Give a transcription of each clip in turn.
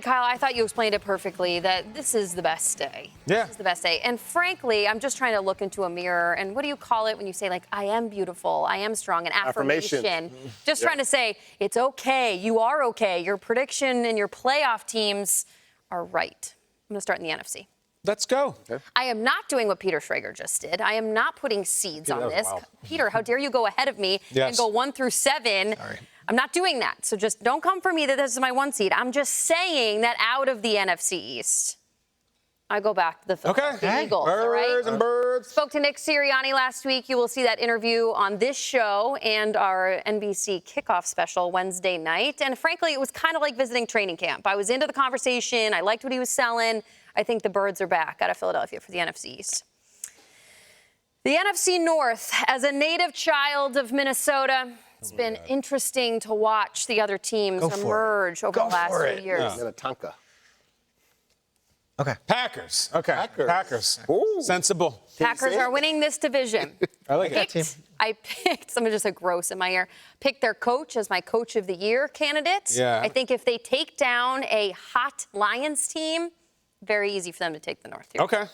Kyle, I thought you explained it perfectly, that this is the best day. Yeah. This is the best day. And frankly, I'm just trying to look into a mirror. And what do you call it when you say, like, I am beautiful, I am strong, an affirmation. Just trying to say, it's okay, you are okay. Your prediction and your playoff teams are right. I'm going to start in the NFC. Let's go. Okay. I am not doing what Peter Schrager just did. I am not putting seeds on this. Wild. Peter, how dare you go ahead of me and go 1 through 7. Sorry. I'm not doing that. So just don't come for me that this is my 1 seed. I'm just saying that out of the NFC East, I go back to the Philadelphia Eagles. Birds and birds. Spoke to Nick Sirianni last week. You will see that interview on this show and our NBC kickoff special Wednesday night. And frankly, it was kind of like visiting training camp. I was into the conversation. I liked what he was selling. I think the birds are back out of Philadelphia for the NFC East. The NFC North, as a native child of Minnesota, it's been interesting to watch the other teams emerge over the last few years. Yeah. Minnetonka. Okay. Packers. Okay. Packers. Ooh. Sensible. Packers are winning this division. I like that team. I picked, someone just said gross in my ear, picked their coach as my coach of the year candidate. Yeah. I think if they take down a hot Lions team, very easy for them to take the North here. Okay.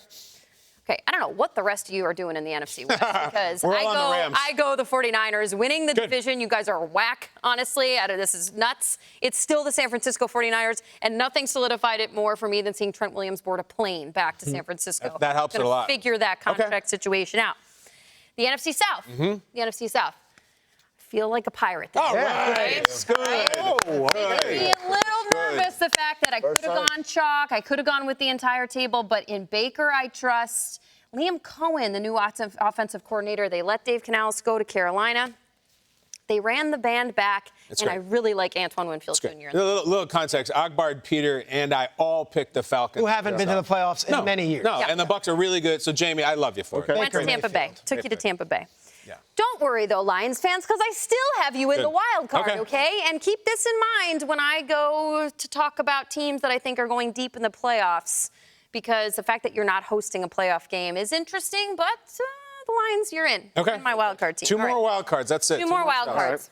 Okay, I don't know what the rest of you are doing in the NFC West because I go the 49ers winning the division. You guys are whack, honestly. This is nuts. It's still the San Francisco 49ers, and nothing solidified it more for me than seeing Trent Williams board a plane back to San Francisco. That helps it a lot. Figure that contract situation out. The NFC South. The NFC South. I feel like a pirate. All right. Good. Makes me a little nervous, the fact that I could have gone chalk. I could have gone with the entire table, but in Baker, I trust. Liam Cohen, the new offensive coordinator, they let Dave Canales go to Carolina. They ran the band back, I really like Antoine Winfield Jr. A little context. Akbar, Peter, and I all picked the Falcons. Who haven't been to the playoffs in many years. No, and the Bucs are really good. So, Jamie, I love you for it. Went to Tampa Bay. Took you to Tampa Bay. Yeah. Don't worry, though, Lions fans, because I still have you in the wild card, okay? And keep this in mind when I go to talk about teams that I think are going deep in the playoffs, because the fact that you're not hosting a playoff game is interesting, but the Lions, you're in. Okay. You're in my wild card team. Two more wild cards. That's it. Two more wild cards.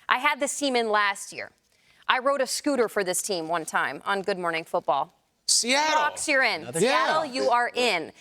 I had this team in last year. I rode a scooter for this team one time on Good Morning Football. Seattle. Seahawks, you're in. Seattle, you are in.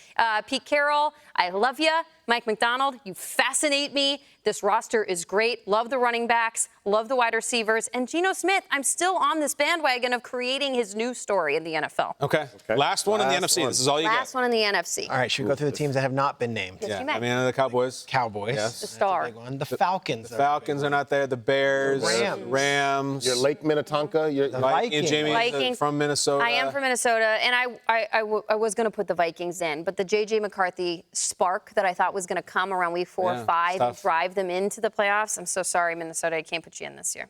Pete Carroll, I love you. Mike McDonald, you fascinate me. This roster is great. Love the running backs. Love the wide receivers. And Geno Smith, I'm still on this bandwagon of creating his new story in the NFL. Okay. Last one in the NFC. This is all you got. Last one in the NFC. All right, should we go through the teams that have not been named? Yes, you may. I mean, the Cowboys. Yes. The Star. That's a big one. The Falcons. The Falcons are not there. The Bears. The Rams. Your Lake Minnetonka. The Vikings. Jamie Vikings. from Minnesota. I am from Minnesota, and I was going to put the Vikings in, but the J.J. McCarthy spark that I thought was going to come around week 4 or 5 and drive them into the playoffs. I'm so sorry, Minnesota. I can't put you in this year.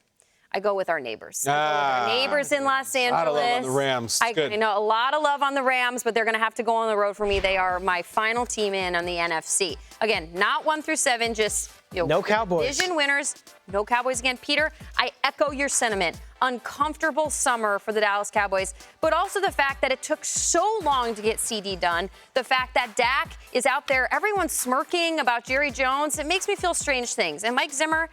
I go with our neighbors. Our neighbors in Los Angeles. A lot of love on the Rams. I know a lot of love on the Rams, but they're going to have to go on the road for me. They are my final team in on the NFC. Again, not 1 through 7, just no Cowboys. Division winners. No Cowboys again. Peter, I echo your sentiment. Uncomfortable summer for the Dallas Cowboys, but also the fact that it took so long to get CD done. The fact that Dak is out there, everyone's smirking about Jerry Jones. It makes me feel strange things. And Mike Zimmer,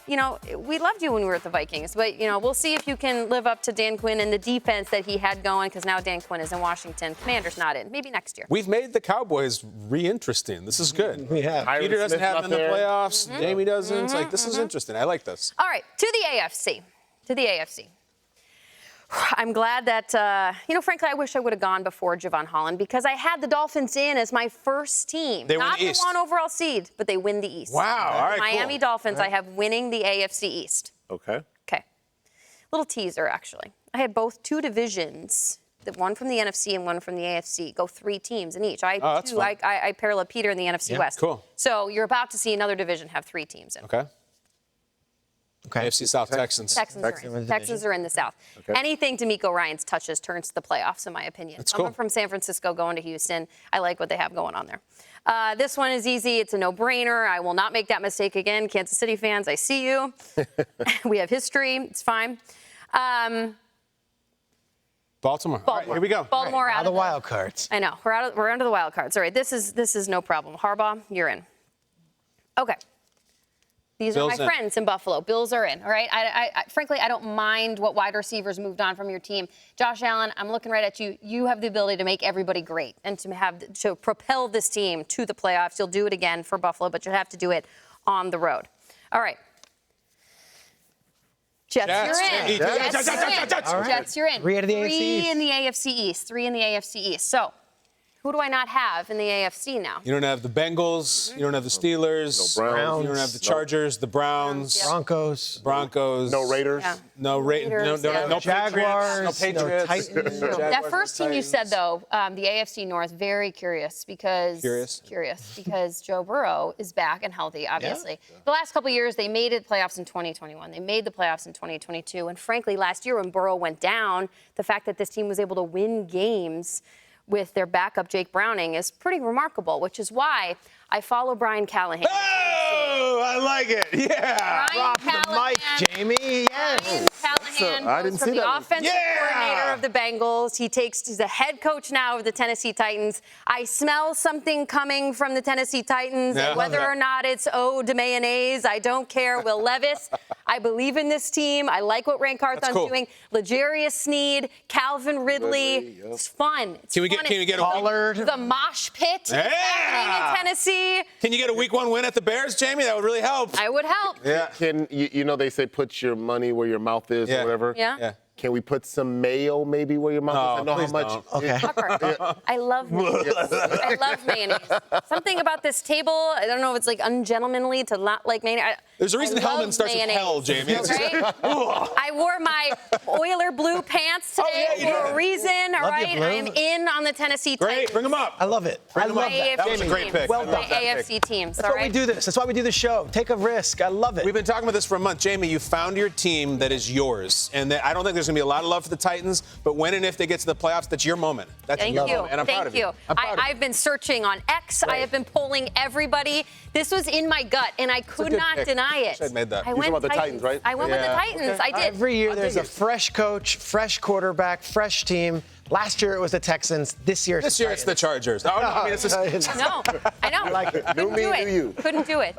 we loved you when we were at the Vikings, but, we'll see if you can live up to Dan Quinn and the defense that he had going, because now Dan Quinn is in Washington. Commander's not in. Maybe next year. We've made the Cowboys re-interesting. This is good. We have. Peter doesn't have them in the playoffs. Jamie doesn't. It's like, this is interesting. I like this. All right, to the AFC. I'm glad that, frankly, I wish I would have gone before Javon Holland, because I had the Dolphins in as my first team. They win Not the East. the 1 overall seed, but they win the East. Wow. All right, Miami Dolphins, I have winning the AFC East. Okay. Little teaser, actually. I had both 2 divisions, one from the NFC and one from the AFC, go 3 teams in each. I parallel Peter in the NFC West. Cool. So you're about to see another division have 3 teams in. Okay. AFC South Texans. Texans are in the South. Okay. Anything D'Amico Ryans touches turns to the playoffs, in my opinion. That's Someone cool. from San Francisco going to Houston. I like what they have going on there. This one is easy. It's a no-brainer. I will not make that mistake again. Kansas City fans, I see you. We have history. It's fine. Baltimore. All right, here we go. Baltimore out of the wild cards. I know. We're under the wild cards. All right, this is no problem. Harbaugh, you're in. Okay. These Bills are my friends in Buffalo. Bills are in, all right? Frankly, I don't mind what wide receivers moved on from your team. Josh Allen, I'm looking right at you. You have the ability to make everybody great and to propel this team to the playoffs. You'll do it again for Buffalo, but you'll have to do it on the road. All right. Jets, you're in. Jets, you're in. 3 out of the AFC Three East. in the AFC East. 3 in the AFC East. So, who do I not have in the AFC now? You don't have the Bengals. You don't have the Steelers. No Browns. You don't have the Chargers, the Browns, Broncos. No Raiders. Yeah. no Raiders, yeah. no Jaguars, Patriots, no no Titans. Patriots. No. Jaguars, That first team you said, Titans. though, the AFC North, very curious because Joe Burrow is back and healthy, obviously. The last couple of years, they made it playoffs in 2021. They made the playoffs in 2022. And frankly, last year when Burrow went down, the fact that this team was able to win games with their backup, Jake Browning, is pretty remarkable, which is why I follow Brian Callahan. Oh, I like it. Yeah. Brian Drop the mic, Jamie. Yes. Brian Callahan I didn't goes from see the that. offensive coordinator of the Bengals. He's the head coach now of the Tennessee Titans. I smell something coming from the Tennessee Titans. Yeah. And whether or not it's de mayonnaise, I don't care. Will Levis, I believe in this team. I like what Ray Carthon's doing. L'Jarius Sneed, Calvin Ridley. It's fun. It's Can we fun. get a Pollard. The mosh pit is happening in Tennessee. Can you get a week 1 win at the Bears, Jamie? That would really help. I would help. Yeah. Can you know they say put your money where your mouth is Yeah. or whatever? Yeah. Can we put some mayo maybe where your mouth is? I know how please much. don't. Okay. Tucker, I love mayonnaise. I love mayonnaise. Something about this table, I don't know if it's like ungentlemanly to not like mayonnaise. There's a reason Hellman starts with hell, Jamie. It's just- Right? I wore my Oiler blue pants today yeah, you for did. a reason, all Love your right? blue. I am in on the Tennessee Great. Titans. Bring them up. I love it. I love My that. That was a AFC great teams. pick. Well My done. AFC teams, That's all why we right? do this. That's why we do the show. Take a risk. I love it. We've been talking about this for a month. Jamie, you found your team that is yours. And I don't think there's going to be a lot of love for the Titans, but when and if they get to the playoffs, that's your moment. That's Thank your you. moment. And I'm proud of you. I'm proud of you. I've been searching on X. I have been polling everybody. This was in my gut, and I could good not pick. deny it. I'd made that. I You went talking about the Titans, right? I went with the Yeah. Titans. I did. Every year I'll there's dig a it. fresh coach, fresh quarterback, fresh team. Last year it was the Texans. This year This year it's the Chargers. Oh, no, I mean, it's just. No, I know. I like it. Couldn't Do me, do do it. you. Couldn't do it.